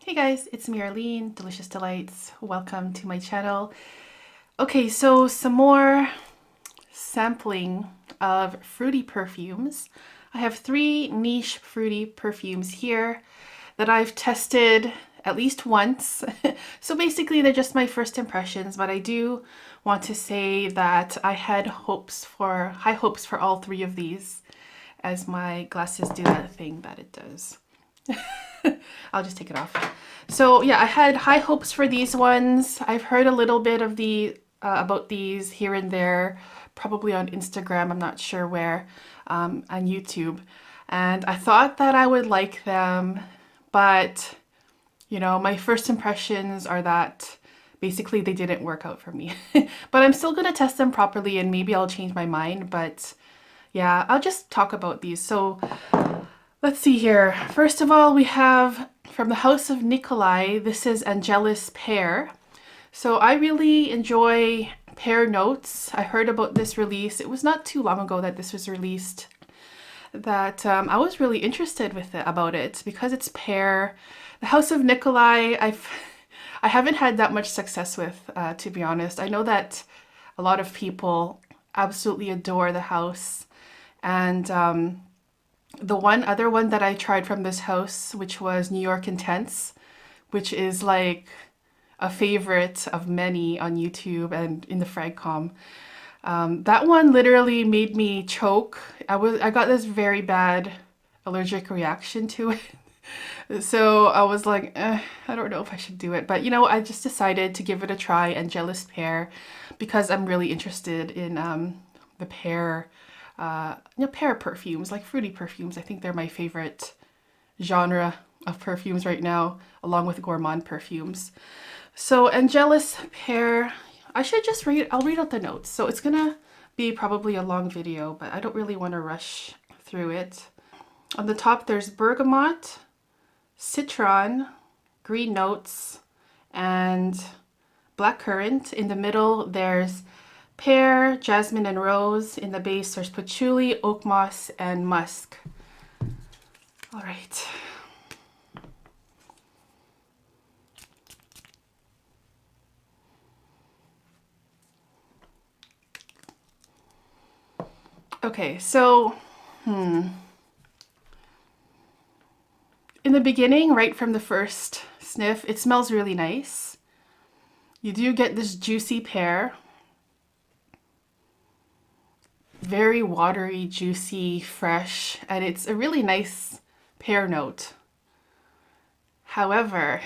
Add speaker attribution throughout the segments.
Speaker 1: Hey guys, it's me Arlene, Delicious Delights. Welcome to my channel. Okay, so some more sampling of fruity perfumes. I have 3 niche fruity perfumes here that I've tested at least once. So basically they're just my first impressions, but I do want to say that I had high hopes for all 3 of these, as my glasses do that thing that it does. I'll just take it off. So yeah, I had high hopes for these ones. I've heard a little bit of about these here and there, probably on Instagram, I'm not sure where, on YouTube. And I thought that I would like them, but you know, my first impressions are that basically they didn't work out for me. But I'm still gonna test them properly and maybe I'll change my mind, but yeah, I'll just talk about these. So let's see here. First of all, we have from the house of Nicolai, this is Angelys Pear. So I really enjoy pear notes. I heard about this release. It was not too long ago that this was released, that I was really interested about it because it's pear. The house of Nicolai, I haven't had that much success with, to be honest. I know that a lot of people absolutely adore the house, and the other one that I tried from this house, which was New York Intense, which is like a favorite of many on YouTube and in the Fragcom. That one literally made me choke. I got this very bad allergic reaction to it. So I was like, I don't know if I should do it. But you know, I just decided to give it a try, Angelys Pear, because I'm really interested in the pear pear perfumes, like fruity perfumes. I think they're my favorite genre of perfumes right now, along with gourmand perfumes. So Angelys Pear, I'll read out the notes. So it's gonna be probably a long video, but I don't really want to rush through it. On the top, there's bergamot, citron, green notes, and blackcurrant. In the middle, there's pear, jasmine, and rose. In the base, there's patchouli, oak moss, and musk. All right. Okay, so, in the beginning, right from the first sniff, it smells really nice. You do get this juicy pear. Very watery, juicy, fresh, and it's a really nice pear note. However,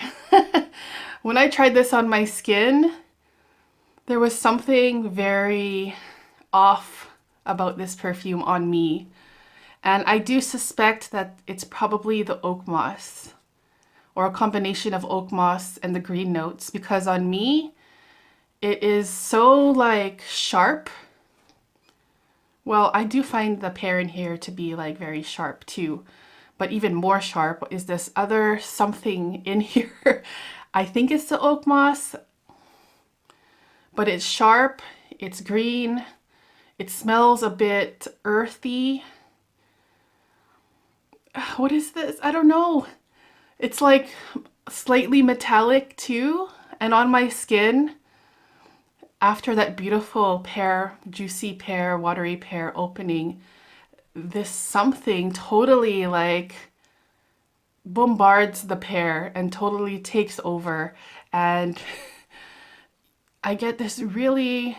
Speaker 1: when I tried this on my skin, there was something very off about this perfume on me. And I do suspect that it's probably the oak moss, or a combination of oak moss and the green notes, because on me, it is so like sharp. Well, I do find the pear in here to be like very sharp too, but even more sharp is this other something in here. I think it's the oak moss, but it's sharp, it's green, it smells a bit earthy. What is this? I don't know. It's like slightly metallic too, and on my skin, after that beautiful pear, juicy pear, watery pear opening, this something totally like bombards the pear and totally takes over. And I get this really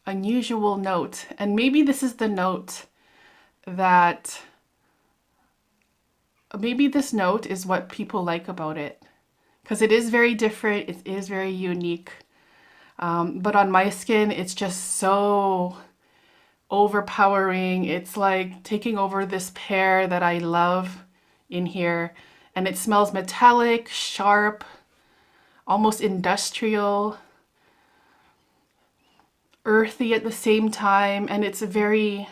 Speaker 1: unusual note. And maybe this is the note that, maybe this note is what people like about it. Because it is very different, it is very unique. But on my skin, it's just so overpowering. It's like taking over this pear that I love in here. And it smells metallic, sharp, almost industrial, earthy at the same time. And it's very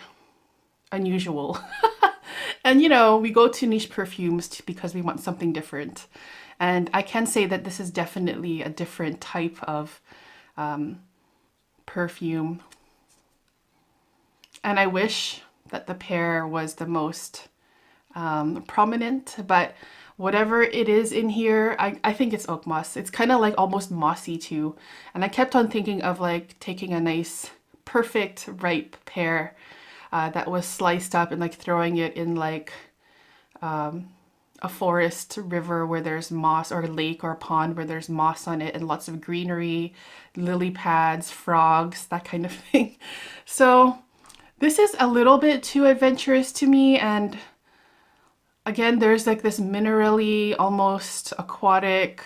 Speaker 1: unusual. And you know, we go to niche perfumes because we want something different. And I can say that this is definitely a different type of perfume, and I wish that the pear was the most prominent, but whatever it is in here, I think it's oak moss. It's kind of like almost mossy too. And I kept on thinking of like taking a nice, perfect, ripe pear that was sliced up and like throwing it in like a forest river where there's moss, or a lake or a pond where there's moss on it and lots of greenery, lily pads, frogs, that kind of thing. So this is a little bit too adventurous to me, and again, there's like this minerally, almost aquatic,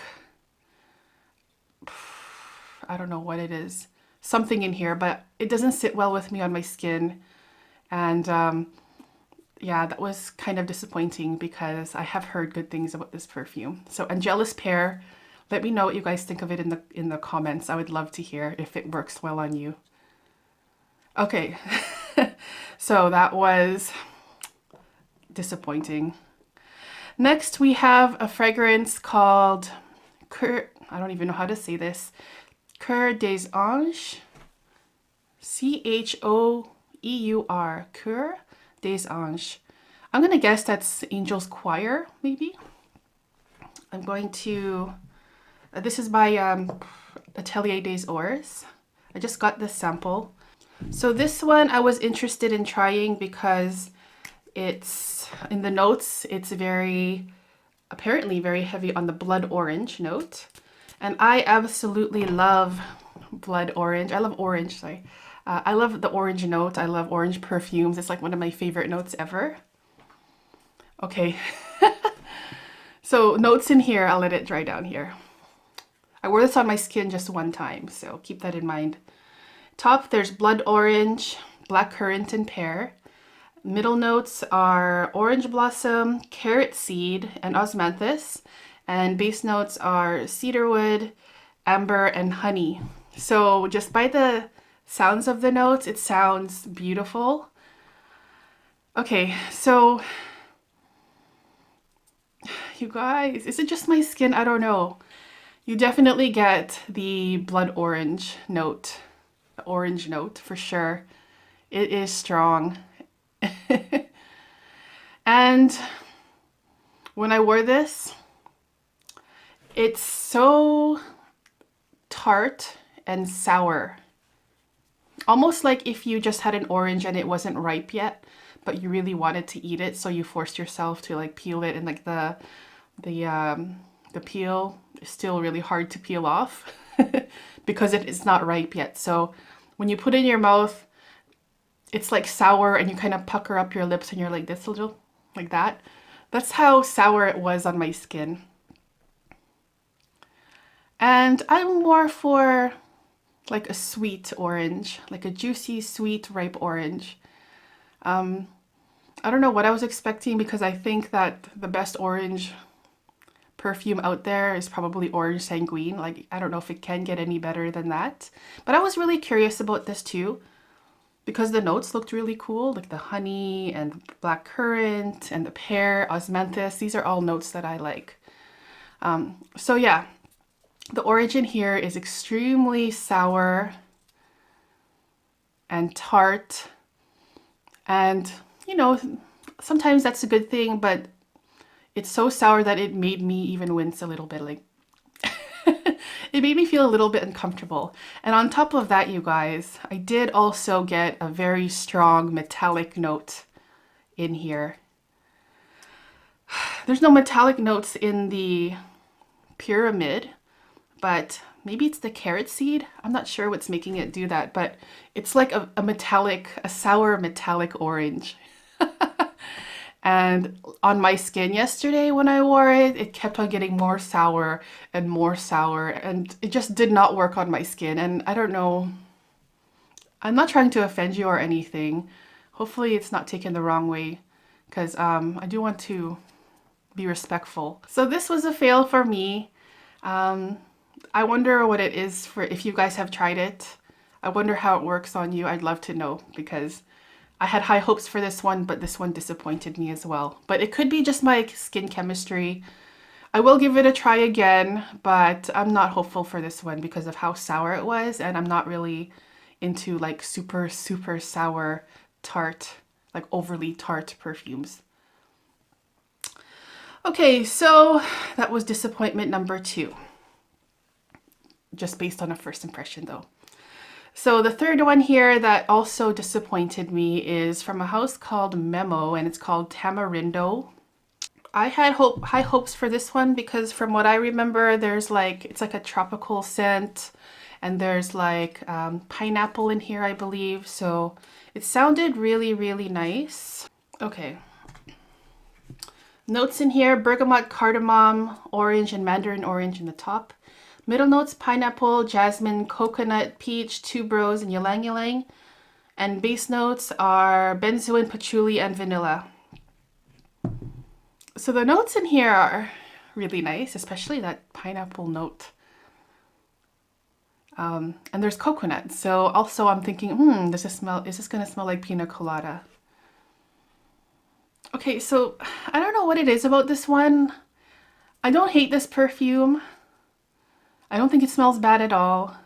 Speaker 1: I don't know what it is, something in here, but it doesn't sit well with me on my skin. And yeah, that was kind of disappointing because I have heard good things about this perfume. So Angelys Pear, let me know what you guys think of it in the comments. I would love to hear if it works well on you. Okay, so that was disappointing. Next, we have a fragrance called Choeur, I don't even know how to say this, Choeur des Anges, Choeur, Choeur des Anges. I'm gonna guess that's Angel's Choir, maybe. I'm going to, this is by Atelier des Ors. I just got this sample. So this one I was interested in trying because it's, in the notes, it's apparently very heavy on the blood orange note. And I absolutely love blood orange. I love orange, sorry. I love the orange note. I love orange perfumes. It's like one of my favorite notes ever. Okay. So notes in here, I'll let it dry down here. I wore this on my skin just one time, so keep that in mind. Top, there's blood orange, black currant, and pear. Middle notes are orange blossom, carrot seed, and osmanthus. And base notes are cedarwood, amber, and honey. So just by the sounds of the notes, it sounds beautiful. Okay, so you guys, is it just my skin? I don't know. You definitely get the blood orange note, the orange note for sure. It is strong. And when I wore this, it's so tart and sour. Almost like if you just had an orange and it wasn't ripe yet, but you really wanted to eat it, so you forced yourself to like peel it, and like the peel is still really hard to peel off because it is not ripe yet. So when you put it in your mouth, it's like sour, and you kind of pucker up your lips and you're like this little, like that. That's how sour it was on my skin. And I'm more for like a sweet orange, like a juicy, sweet, ripe orange. I don't know what I was expecting, because I think that the best orange perfume out there is probably Orange Sanguine. Like, I don't know if it can get any better than that. But I was really curious about this too, because the notes looked really cool, like the honey and the black currant and the pear, osmanthus. These are all notes that I like. So yeah, the orange in here is extremely sour and tart. And, you know, sometimes that's a good thing, but it's so sour that it made me even wince a little bit. Like, it made me feel a little bit uncomfortable. And on top of that, you guys, I did also get a very strong metallic note in here. There's no metallic notes in the pyramid, but maybe it's the carrot seed. I'm not sure what's making it do that, but it's like a sour metallic orange. And on my skin yesterday when I wore it, it kept on getting more sour, and it just did not work on my skin. And I don't know, I'm not trying to offend you or anything. Hopefully it's not taken the wrong way, because I do want to be respectful. So this was a fail for me. I wonder what it is for, if you guys have tried it. I wonder how it works on you. I'd love to know, because I had high hopes for this one, but this one disappointed me as well. But it could be just my skin chemistry. I will give it a try again, but I'm not hopeful for this one because of how sour it was, and I'm not really into like super, super sour, tart, like overly tart perfumes. Okay, so that was disappointment number 2. Just based on a first impression though. So the third one here that also disappointed me is from a house called Memo, and it's called Tamarindo. I had high hopes for this one because from what I remember, there's like, it's like a tropical scent, and there's like pineapple in here, I believe. So it sounded really, really nice. Okay. Notes in here: bergamot, cardamom, orange, and mandarin orange in the top. Middle notes: pineapple, jasmine, coconut, peach, tuberose, and ylang ylang. And base notes are benzoin, patchouli, and vanilla. So the notes in here are really nice, especially that pineapple note. And there's coconut. So also I'm thinking, does this smell, is this gonna smell like pina colada? Okay, so I don't know what it is about this one. I don't hate this perfume. I don't think it smells bad at all.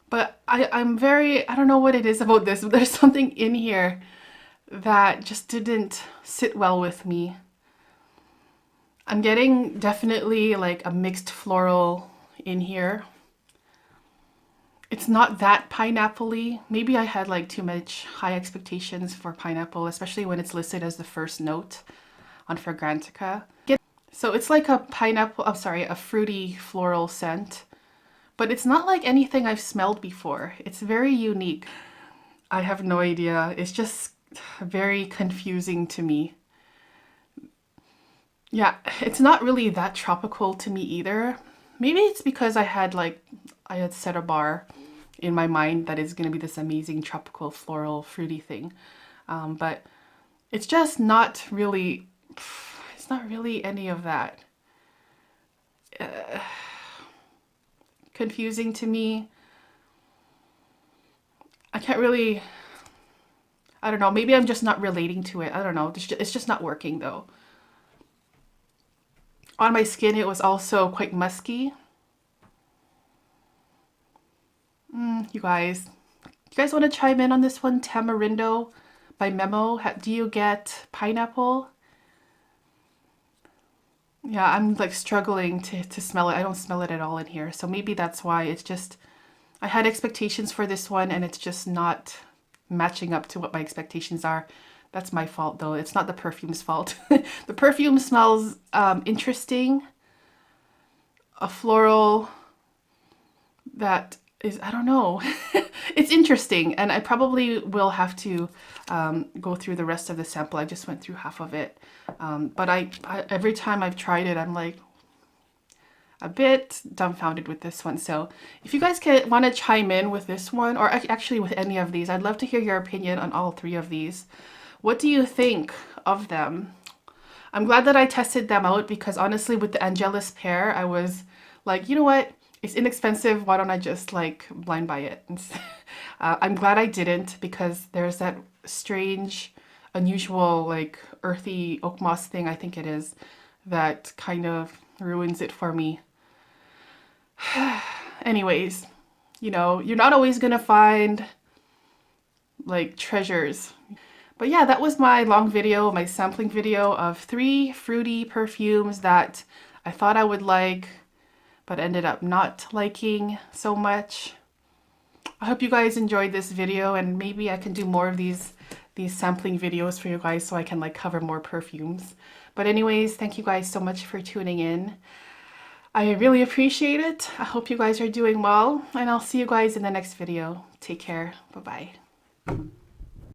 Speaker 1: But I'm very, I don't know what it is about this, but there's something in here that just didn't sit well with me. I'm getting definitely like a mixed floral in here. It's not that pineapple-y. Maybe I had like too much high expectations for pineapple, especially when it's listed as the first note on Fragrantica. So it's like a pineapple, I'm sorry, a fruity floral scent, but it's not like anything I've smelled before. It's very unique. I have no idea. It's just very confusing to me. Yeah, it's not really that tropical to me either. Maybe it's because I had set a bar in my mind that it's going to be this amazing tropical floral fruity thing. But it's just not really, it's not really any of that. Confusing to me. I can't really, I don't know, maybe I'm just not relating to it. I don't know, it's just not working though. On my skin, it was also quite musky. You guys want to chime in on this one? Tamarindo by Memo. Do you get pineapple? Yeah, I'm like struggling to smell it. I don't smell it at all in here. So maybe that's why it's just, I had expectations for this one and it's just not matching up to what my expectations are. That's my fault though. It's not the perfume's fault. The perfume smells interesting. A floral that is, I don't know. It's interesting, and I probably will have to go through the rest of the sample. I just went through half of it. But I every time I've tried it, I'm like a bit dumbfounded with this one. So if you guys want to chime in with this one, or actually with any of these, I'd love to hear your opinion on all 3 of these. What do you think of them? I'm glad that I tested them out because honestly with the Angelys Pear, I was like, you know what? It's inexpensive. Why don't I just like blind buy it? I'm glad I didn't because there's that strange, unusual, like earthy oak moss thing, I think it is, that kind of ruins it for me. Anyways, you know, you're not always gonna find like treasures. But yeah, that was my long video, my sampling video of 3 fruity perfumes that I thought I would like, but ended up not liking so much. I hope you guys enjoyed this video, and maybe I can do more of these sampling videos for you guys so I can like cover more perfumes. But anyways, thank you guys so much for tuning in. I really appreciate it. I hope you guys are doing well, and I'll see you guys in the next video. Take care. Bye-bye.